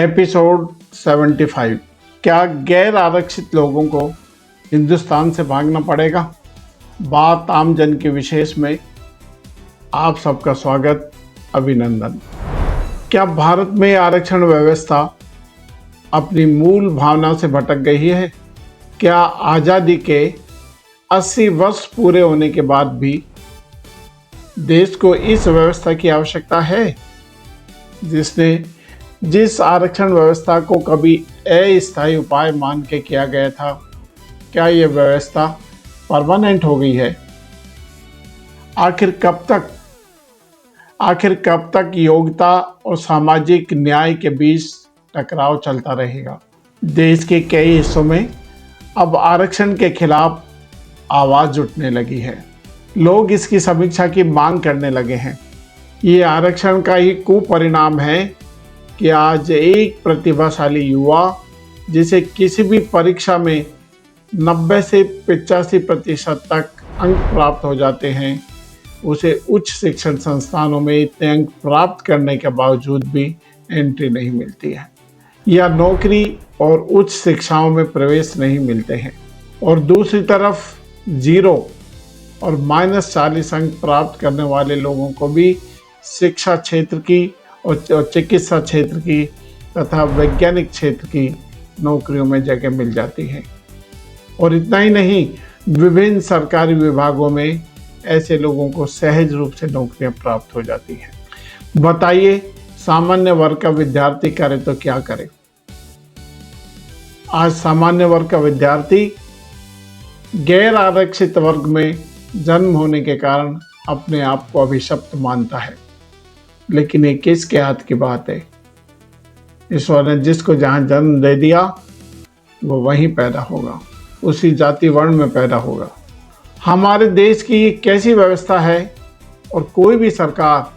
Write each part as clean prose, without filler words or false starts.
Episode 75। क्या गैर आरक्षित लोगों को हिंदुस्तान से भागना पड़ेगा? बात आम जन के विशेष में आप सबका स्वागत, अभिनंदन। क्या भारत में आरक्षण व्यवस्था अपनी मूल भावना से भटक गई है? क्या आज़ादी के 80 वर्ष पूरे होने के बाद भी देश को इस व्यवस्था की आवश्यकता है, जिस आरक्षण व्यवस्था को कभी अस्थायी उपाय मान के किया गया था? क्या यह व्यवस्था परमानेंट हो गई है? आखिर कब तक योग्यता और सामाजिक न्याय के बीच टकराव चलता रहेगा? देश के कई हिस्सों में अब आरक्षण के खिलाफ आवाज उठने लगी है। लोग इसकी समीक्षा की मांग करने लगे हैं। ये आरक्षण का ही कुपरिणाम है कि आज एक प्रतिभाशाली युवा जिसे किसी भी परीक्षा में 90 से 85% तक अंक प्राप्त हो जाते हैं, उसे उच्च शिक्षण संस्थानों में इतने अंक प्राप्त करने के बावजूद भी एंट्री नहीं मिलती है, या नौकरी और उच्च शिक्षाओं में प्रवेश नहीं मिलते हैं। और दूसरी तरफ 0 और -40 अंक प्राप्त करने वाले लोगों को भी शिक्षा क्षेत्र की और चिकित्सा क्षेत्र की तथा वैज्ञानिक क्षेत्र की नौकरियों में जगह मिल जाती है। और इतना ही नहीं, विभिन्न सरकारी विभागों में ऐसे लोगों को सहज रूप से नौकरियां प्राप्त हो जाती हैं। बताइए, सामान्य वर्ग का विद्यार्थी करे तो क्या करे? आज सामान्य वर्ग का विद्यार्थी गैर आरक्षित वर्ग में जन्म होने के कारण अपने आप को अभिशप्त मानता है। लेकिन ये किसके हाथ की बात है? ईश्वर ने जिसको जहाँ जन्म दे दिया वो वहीं पैदा होगा, उसी जाति वर्ण में पैदा होगा। हमारे देश की ये कैसी व्यवस्था है, और कोई भी सरकार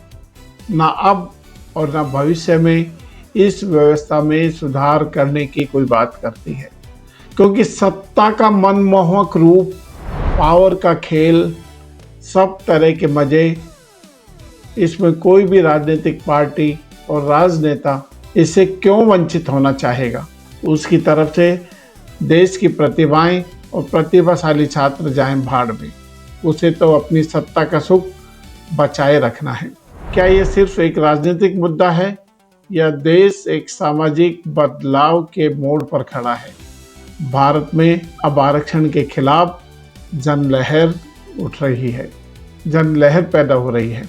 ना अब और ना भविष्य में इस व्यवस्था में सुधार करने की कोई बात करती है, क्योंकि सत्ता का मनमोहक रूप, पावर का खेल, सब तरह के मजे, इसमें कोई भी राजनीतिक पार्टी और राजनेता इससे क्यों वंचित होना चाहेगा? उसकी तरफ से देश की प्रतिभाएं और प्रतिभाशाली छात्र जाएं भाड़ में, उसे तो अपनी सत्ता का सुख बचाए रखना है। क्या ये सिर्फ एक राजनीतिक मुद्दा है, या देश एक सामाजिक बदलाव के मोड़ पर खड़ा है? भारत में अब आरक्षण के खिलाफ जनलहर उठ रही है, जनलहर पैदा हो रही है।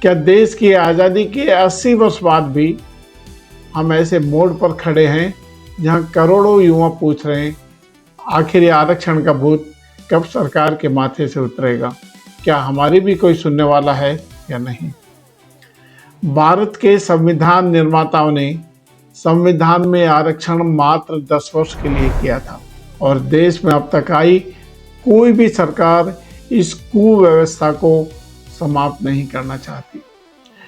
क्या देश की आज़ादी के 80 वर्ष बाद भी हम ऐसे मोड़ पर खड़े हैं जहां करोड़ों युवा पूछ रहे हैं, आखिर ये आरक्षण का भूत कब सरकार के माथे से उतरेगा? क्या हमारी भी कोई सुनने वाला है या नहीं? भारत के संविधान निर्माताओं ने संविधान में आरक्षण मात्र 10 वर्ष के लिए किया था, और देश में अब तक आई कोई भी सरकार इस कुव्यवस्था को समाप्त नहीं करना चाहती।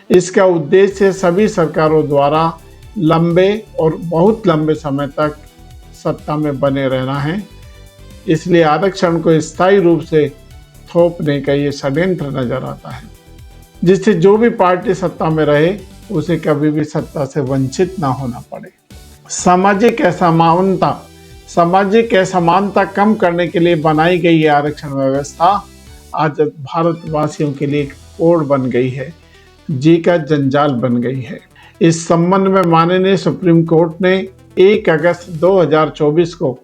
इसका उद्देश्य सभी सरकारों द्वारा लंबे और बहुत लंबे समय तक सत्ता में बने रहना है। इसलिए आरक्षण को स्थायी रूप से थोपने का ये षड्यंत्र नजर आता है, जिससे जो भी पार्टी सत्ता में रहे उसे कभी भी सत्ता से वंचित ना होना पड़े। सामाजिक असमानता कम करने के लिए बनाई गई ये आरक्षण व्यवस्था आज भारतवासियों के लिए एक कोड बन गई है, जी का जंजाल बन गई है। इस संबंध में माननीय सुप्रीम कोर्ट ने 1 अगस्त 2024 को,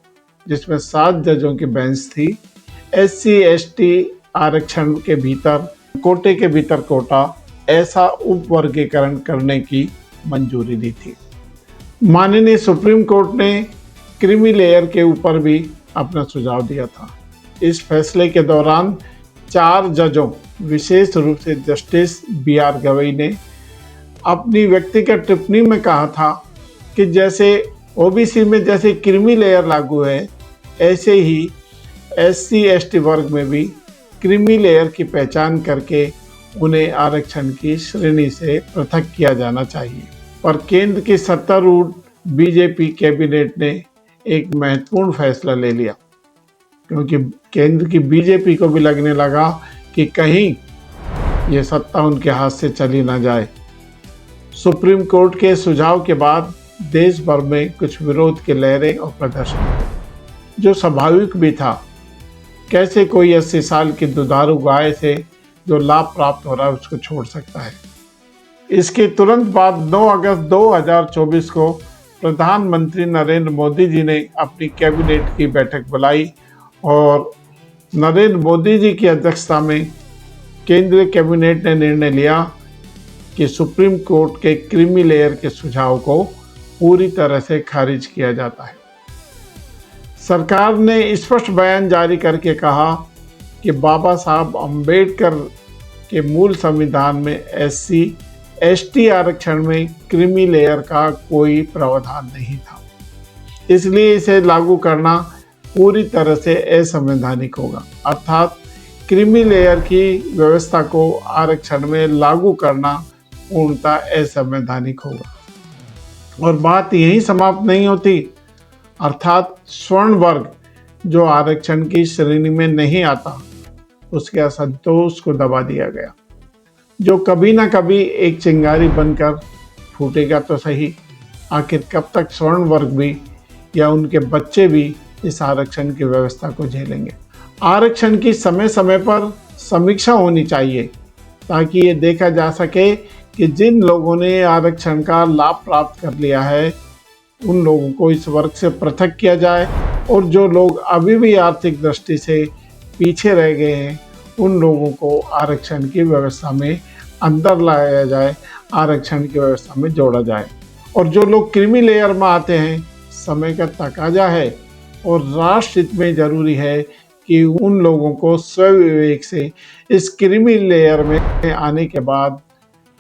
जिसमें 7 जजों की बेंच थी, SC/ST आरक्षण के भीतर कोटे के भीतर कोटा ऐसा उपवर्गीकरण करने की मंजूरी दी थी। माननीय सुप्रीम कोर्ट ने क्रीमी लेयर के ऊपर भी अपना सुझाव दिया था। इस फैसले के दौरान 4 जजों, विशेष रूप से जस्टिस BR गवई ने अपनी व्यक्तिगत टिप्पणी में कहा था कि जैसे OBC में जैसे क्रीमी लेयर लागू है, ऐसे ही SC/ST वर्ग में भी क्रीमी लेयर की पहचान करके उन्हें आरक्षण की श्रेणी से पृथक किया जाना चाहिए। पर केंद्र की सत्तारूढ़ BJP कैबिनेट ने एक महत्वपूर्ण फैसला ले लिया, क्योंकि केंद्र की BJP को भी लगने लगा कि कहीं ये सत्ता उनके हाथ से चली ना जाए। सुप्रीम कोर्ट के सुझाव के बाद देश भर में कुछ विरोध की लहरें और प्रदर्शन हुए, जो स्वाभाविक भी था। कैसे कोई 80 साल की दुधारू गाय से जो लाभ प्राप्त हो रहा है उसको छोड़ सकता है। इसके तुरंत बाद 9 अगस्त 2024 को प्रधानमंत्री नरेंद्र मोदी जी ने अपनी कैबिनेट की बैठक बुलाई और नरेंद्र मोदी जी की अध्यक्षता में केंद्रीय कैबिनेट ने निर्णय लिया कि सुप्रीम कोर्ट के क्रीमी लेयर के सुझाव को पूरी तरह से खारिज किया जाता है। सरकार ने स्पष्ट बयान जारी करके कहा कि बाबा साहब अम्बेडकर के मूल संविधान में SC/ST आरक्षण में क्रीमी लेयर का कोई प्रावधान नहीं था, इसलिए इसे लागू करना पूरी तरह से असंवैधानिक होगा। अर्थात क्रीमी लेयर की व्यवस्था को आरक्षण में लागू करना पूर्णतः असंवैधानिक होगा। और बात यहीं समाप्त नहीं होती, अर्थात स्वर्ण वर्ग जो आरक्षण की श्रेणी में नहीं आता, उसके असंतोष को दबा दिया गया, जो कभी ना कभी एक चिंगारी बनकर फूटेगा तो सही। आखिर कब तक स्वर्ण वर्ग भी या उनके बच्चे भी इस आरक्षण की व्यवस्था को झेलेंगे। आरक्षण की समय समय पर समीक्षा होनी चाहिए ताकि ये देखा जा सके कि जिन लोगों ने आरक्षण का लाभ प्राप्त कर लिया है उन लोगों को इस वर्ग से पृथक किया जाए, और जो लोग अभी भी आर्थिक दृष्टि से पीछे रह गए हैं उन लोगों को आरक्षण की व्यवस्था में अंदर लाया जाए, आरक्षण की व्यवस्था में जोड़ा जाए। और जो लोग क्रीमी लेयर में आते हैं, समय का तकाजा है और राष्ट्र हित में जरूरी है कि उन लोगों को स्वविवेक से इस क्रीमी लेयर में आने के बाद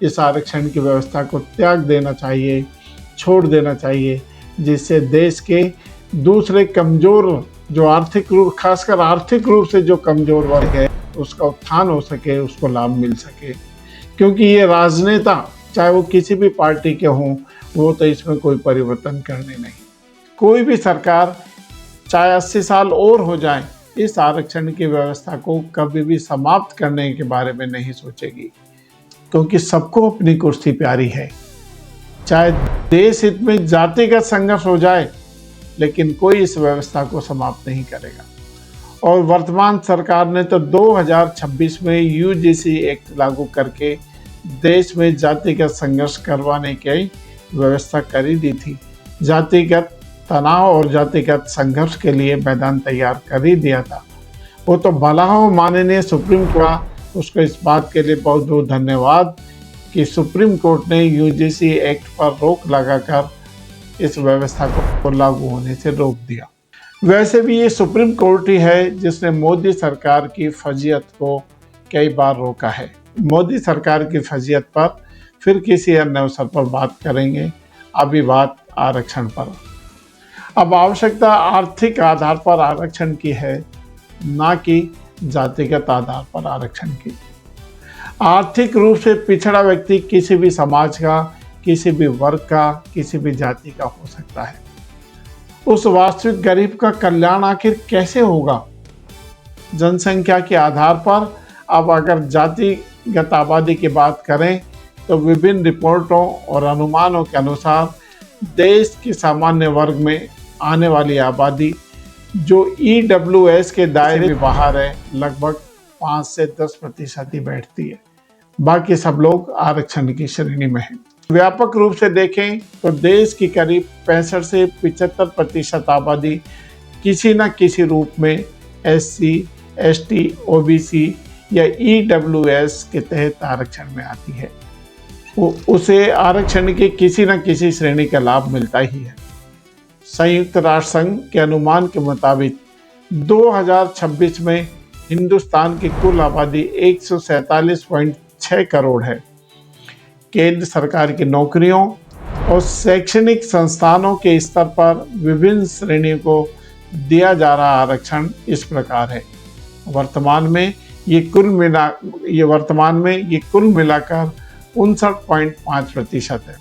इस आरक्षण की व्यवस्था को त्याग देना चाहिए, छोड़ देना चाहिए, जिससे देश के दूसरे कमज़ोर जो आर्थिक रूप, खासकर आर्थिक रूप से जो कमज़ोर वर्ग है, उसका उत्थान हो सके, उसको लाभ मिल सके। क्योंकि ये राजनेता चाहे वो किसी भी पार्टी के हों, वो तो इसमें कोई परिवर्तन करने नहीं। कोई भी सरकार चाहे 80 साल और हो जाए, इस आरक्षण की व्यवस्था को कभी भी समाप्त करने के बारे में नहीं सोचेगी, क्योंकि सबको अपनी कुर्सी प्यारी है। चाहे देश हित में जातिगत संघर्ष हो जाए, लेकिन कोई इस व्यवस्था को समाप्त नहीं करेगा। और वर्तमान सरकार ने तो 2026 में UGC एक्ट लागू करके देश में जातिगत संघर्ष करवाने की व्यवस्था कर ही दी थी। जातिगत तनाव और जातिगत संघर्ष के लिए मैदान तैयार कर ही दिया था। वो तो भला हो माननीय सुप्रीम कोर्ट, उसको इस बात के लिए बहुत बहुत धन्यवाद कि सुप्रीम कोर्ट ने UGC एक्ट पर रोक लगाकर इस व्यवस्था को लागू होने से रोक दिया। वैसे भी ये सुप्रीम कोर्ट ही है जिसने मोदी सरकार की फर्जियत को कई बार रोका है। मोदी सरकार की फर्जियत पर फिर किसी अन्य अवसर पर बात करेंगे। अभी बात आरक्षण पर। अब आवश्यकता आर्थिक आधार पर आरक्षण की है, ना कि जातिगत आधार पर आरक्षण की। आर्थिक रूप से पिछड़ा व्यक्ति किसी भी समाज का, किसी भी वर्ग का, किसी भी जाति का हो सकता है। उस वास्तविक गरीब का कल्याण आखिर कैसे होगा? जनसंख्या के आधार पर। अब अगर जातिगत आबादी की बात करें तो विभिन्न रिपोर्टों और अनुमानों के अनुसार देश के सामान्य वर्ग में आने वाली आबादी जो EWS के दायरे में बाहर है, लगभग 5 से 10% ही बैठती है। बाकी सब लोग आरक्षण की श्रेणी में हैं। व्यापक रूप से देखें तो देश की करीब 65 से 75% आबादी किसी न किसी रूप में SC, ST, OBC या EWS के तहत आरक्षण में आती है। उसे आरक्षण की किसी न किसी श्रेणी का लाभ मिलता ही है। संयुक्त राष्ट्र संघ के अनुमान के मुताबिक 2026 में हिंदुस्तान की कुल आबादी 147.6 करोड़ है। केंद्र सरकार की नौकरियों और शैक्षणिक संस्थानों के स्तर पर विभिन्न श्रेणियों को दिया जा रहा आरक्षण इस प्रकार है। वर्तमान में ये कुल मिलाकर 59.5% है।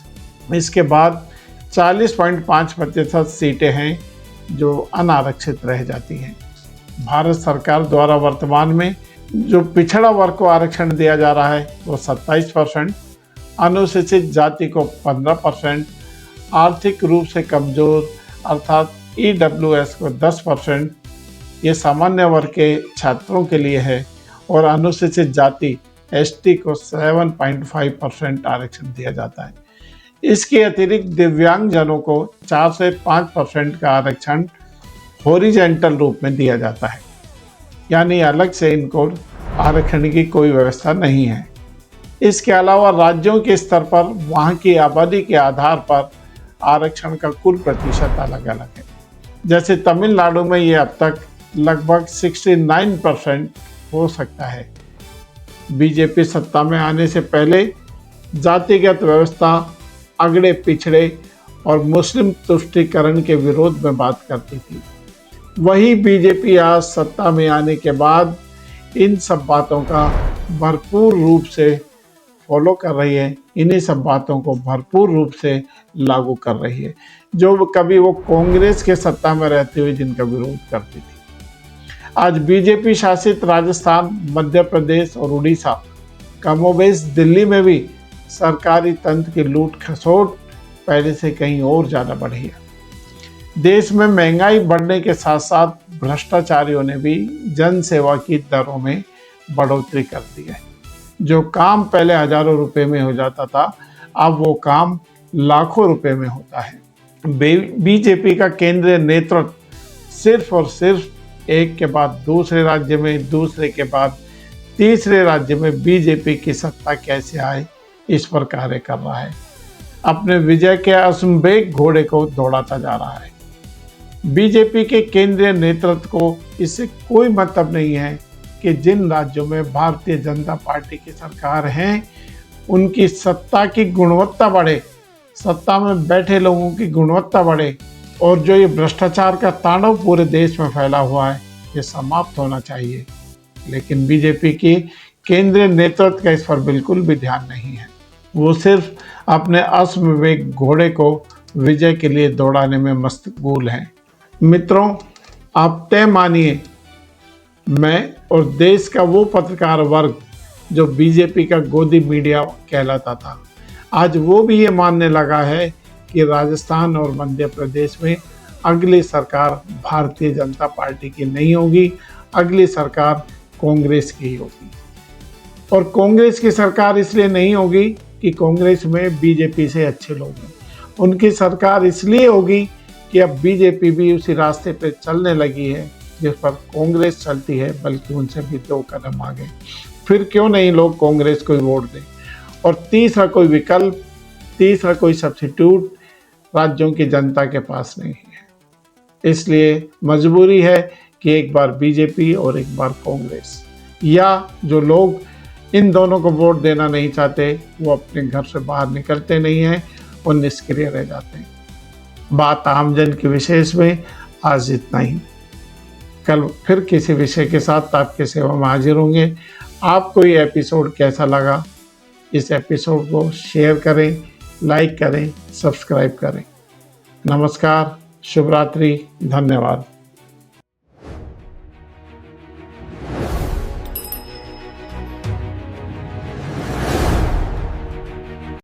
इसके बाद 40.5% सीटें हैं जो अनारक्षित रह जाती हैं। भारत सरकार द्वारा वर्तमान में जो पिछड़ा वर्ग को आरक्षण दिया जा रहा है वो 27%, अनुसूचित जाति को 15%, आर्थिक रूप से कमजोर अर्थात EWS को 10%, ये सामान्य वर्ग के छात्रों के लिए है, और अनुसूचित जाति ST को 7.5% आरक्षण दिया जाता है। इसके अतिरिक्त दिव्यांगजनों को 4 से 5% का आरक्षण हॉरिजॉन्टल रूप में दिया जाता है, यानी अलग से इनको आरक्षण की कोई व्यवस्था नहीं है। इसके अलावा राज्यों के स्तर पर वहाँ की आबादी के आधार पर आरक्षण का कुल प्रतिशत अलग अलग है। जैसे तमिलनाडु में ये अब तक लगभग 69% हो सकता है। बीजेपी सत्ता में आने से पहले जातिगत व्यवस्था, अगड़े पिछड़े और मुस्लिम तुष्टीकरण के विरोध में बात करती थी। वही बीजेपी आज सत्ता में आने के बाद इन सब बातों का भरपूर रूप से फॉलो कर रही है, इन्हीं सब बातों को भरपूर रूप से लागू कर रही है, जो कभी वो कांग्रेस के सत्ता में रहते हुए जिनका विरोध करती थी। आज बीजेपी शासित राजस्थान, मध्य प्रदेश और उड़ीसा, कमोबेश दिल्ली में भी सरकारी तंत्र की लूट खसोट पहले से कहीं और ज़्यादा बढ़ी है। देश में महंगाई बढ़ने के साथ साथ भ्रष्टाचारियों ने भी जन सेवा की दरों में बढ़ोतरी कर दी है। जो काम पहले हजारों रुपए में हो जाता था, अब वो काम लाखों रुपए में होता है। बीजेपी का केंद्रीय नेतृत्व सिर्फ और सिर्फ एक के बाद दूसरे राज्य में, दूसरे के बाद तीसरे राज्य में बीजेपी की सत्ता कैसे आए, इस पर कार्य कर रहा है। अपने विजय के असंवेग घोड़े को दौड़ाता जा रहा है। बीजेपी के केंद्रीय नेतृत्व को इससे कोई मतलब नहीं है कि जिन राज्यों में भारतीय जनता पार्टी की सरकार है उनकी सत्ता की गुणवत्ता बढ़े, सत्ता में बैठे लोगों की गुणवत्ता बढ़े, और जो ये भ्रष्टाचार का तांडव पूरे देश में फैला हुआ है, ये समाप्त होना चाहिए। लेकिन बीजेपी की केंद्रीय नेतृत्व का इस पर बिल्कुल भी ध्यान नहीं है। वो सिर्फ अपने असंवेग घोड़े को विजय के लिए दौड़ाने में मशगूल हैं। मित्रों, आप तय मानिए, मैं और देश का वो पत्रकार वर्ग जो बीजेपी का गोदी मीडिया कहलाता था, आज वो भी ये मानने लगा है कि राजस्थान और मध्य प्रदेश में अगली सरकार भारतीय जनता पार्टी की नहीं होगी, अगली सरकार कांग्रेस की ही होगी। और कांग्रेस की सरकार इसलिए नहीं होगी कि कांग्रेस में बीजेपी से अच्छे लोग हैं। उनकी सरकार इसलिए होगी कि अब बीजेपी भी उसी रास्ते पर चलने लगी है जिस पर कांग्रेस चलती है, बल्कि उनसे भी 2 कदम आगे। फिर क्यों नहीं लोग कांग्रेस को वोट दें। और तीसरा कोई विकल्प, तीसरा कोई सब्स्टिट्यूट राज्यों की जनता के पास नहीं है। इसलिए मजबूरी है कि एक बार बीजेपी और एक बार कांग्रेस, या जो लोग इन दोनों को वोट देना नहीं चाहते वो अपने घर से बाहर निकलते नहीं हैं और निष्क्रिय रह जाते हैं। बात आमजन के विशेष में आज इतना ही। कल फिर किसी विषय के साथ आपके सेवा में हाजिर होंगे। आपको ये एपिसोड कैसा लगा, इस एपिसोड को शेयर करें, लाइक करें, सब्सक्राइब करें। नमस्कार, शुभ रात्रि, धन्यवाद।